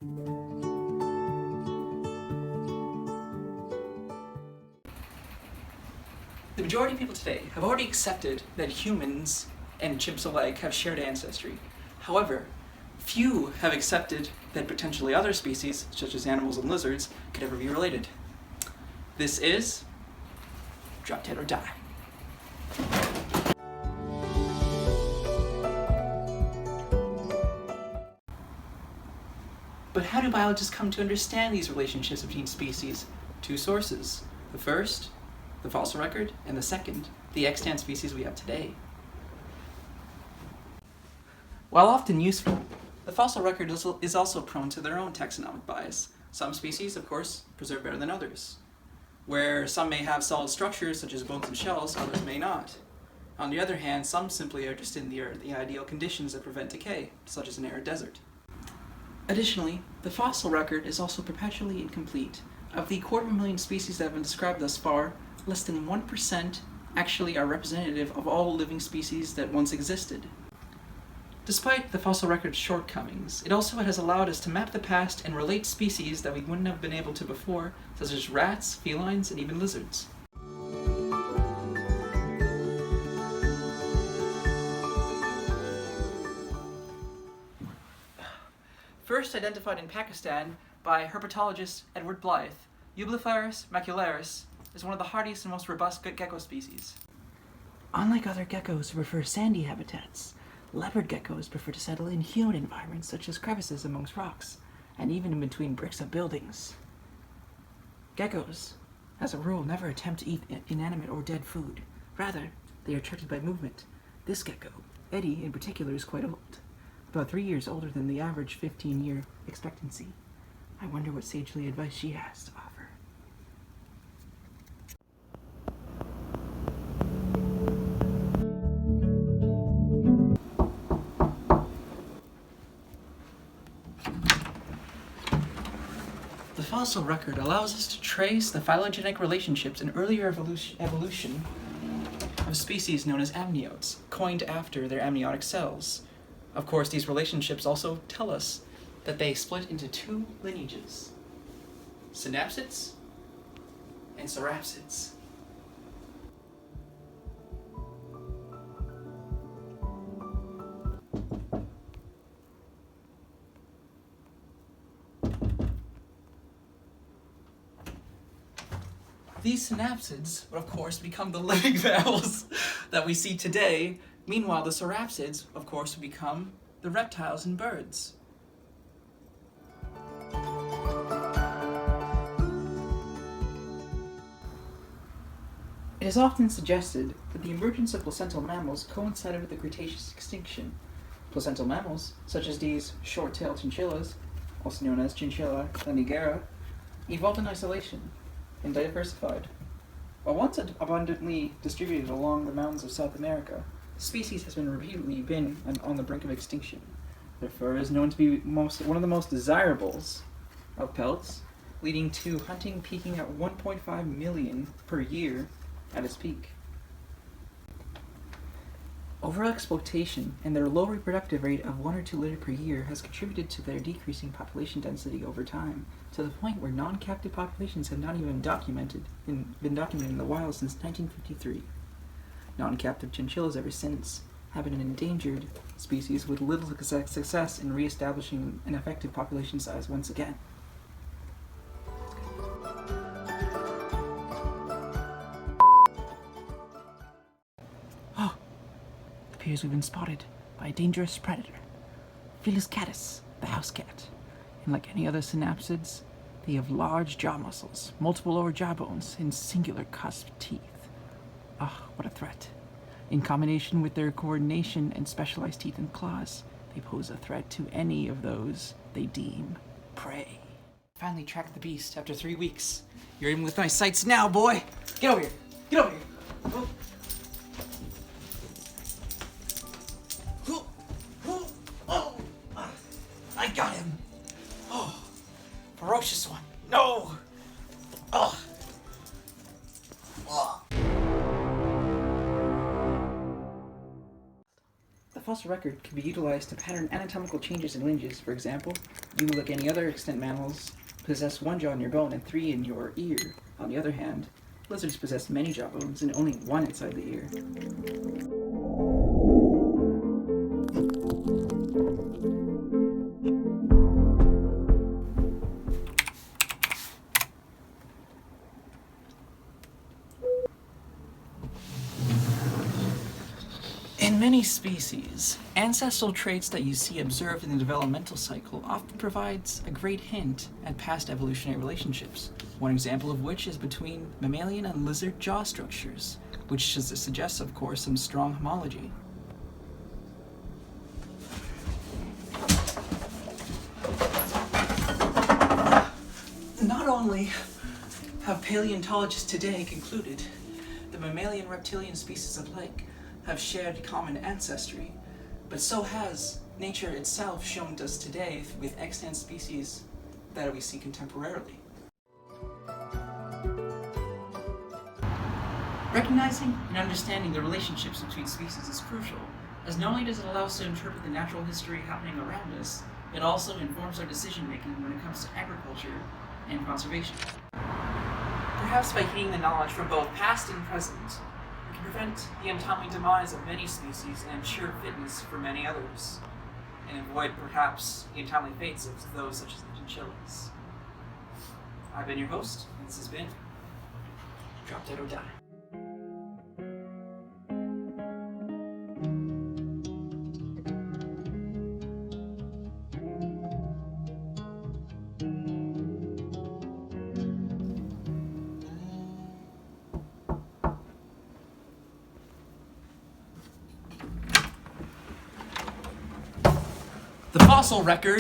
The majority of people today have already accepted that humans and chimps alike have shared ancestry. However, few have accepted that potentially other species, such as animals and lizards, could ever be related. This is Drop Dead or Die. But how do biologists come to understand these relationships between species? Two sources. The first, the fossil record, and the second, the extant species we have today. While often useful, the fossil record is also prone to their own taxonomic bias. Some species, of course, preserve better than others. Where some may have solid structures, such as bones and shells, others may not. On the other hand, some simply are just in the ideal conditions that prevent decay, such as an arid desert. Additionally, the fossil record is also perpetually incomplete. Of the 250,000 species that have been described thus far, less than 1% actually are representative of all living species that once existed. Despite the fossil record's shortcomings, it also has allowed us to map the past and relate species that we wouldn't have been able to before, such as rats, felines, and even lizards. First identified in Pakistan by herpetologist Edward Blythe, Eublepharis macularis is one of the hardiest and most robust gecko species. Unlike other geckos who prefer sandy habitats, leopard geckos prefer to settle in humid environments such as crevices amongst rocks, and even in between bricks of buildings. Geckos, as a rule, never attempt to eat inanimate or dead food. Rather, they are attracted by movement. This gecko, Eddie in particular, is quite old, about 3 years older than the average 15-year expectancy. I wonder what sagely advice she has to offer. The fossil record allows us to trace the phylogenetic relationships and earlier evolution of species known as amniotes, coined after their amniotic cells. Of course, these relationships also tell us that they split into two lineages: synapsids and cerapsids. These synapsids would, of course, become the living mammals that we see today. Meanwhile, the cerapsids, of course, would become the reptiles and birds. It is often suggested that the emergence of placental mammals coincided with the Cretaceous extinction. Placental mammals, such as these short-tailed chinchillas, also known as Chinchilla lanigera, evolved in isolation and diversified. While once abundantly distributed along the mountains of South America, the species has repeatedly been on the brink of extinction. Their fur is known to be one of the most desirables of pelts, leading to hunting peaking at 1.5 million per year at its peak. Overexploitation and their low reproductive rate of 1 or 2 litter per year has contributed to their decreasing population density over time, to the point where non-captive populations have not even been documented in the wild since 1953. Non-captive chinchillas ever since have been an endangered species with little success in re-establishing an effective population size once again. It appears we've been spotted by a dangerous predator, Felis catus, the house cat. And like any other synapsids, they have large jaw muscles, multiple lower jaw bones, and singular cusped teeth. What a threat. In combination with their coordination and specialized teeth and claws, they pose a threat to any of those they deem prey. Finally tracked the beast after 3 weeks. You're in with my sights now, boy! Get over here! Get over here! Oh. I got him! Oh, ferocious one. No! Oh. Oh. The fossil record can be utilized to pattern anatomical changes in lineages. For example, you, like any other extant mammals, possess one jaw in your bone and 3 in your ear. On the other hand, lizards possess many jaw bones and only 1 inside the ear. In many species, ancestral traits that you see observed in the developmental cycle often provides a great hint at past evolutionary relationships, one example of which is between mammalian and lizard jaw structures, which suggests, of course, some strong homology. Not only have paleontologists today concluded that mammalian and reptilian species alike have shared common ancestry, but so has nature itself shown us today with extant species that we see contemporarily. Recognizing and understanding the relationships between species is crucial, as not only does it allow us to interpret the natural history happening around us, it also informs our decision-making when it comes to agriculture and conservation. Perhaps by gaining the knowledge from both past and present, we can prevent the untimely demise of many species and ensure fitness for many others, and avoid perhaps the untimely fates of those such as the chinchillas. I've been your host, and this has been Drop Dead or Die. The fossil record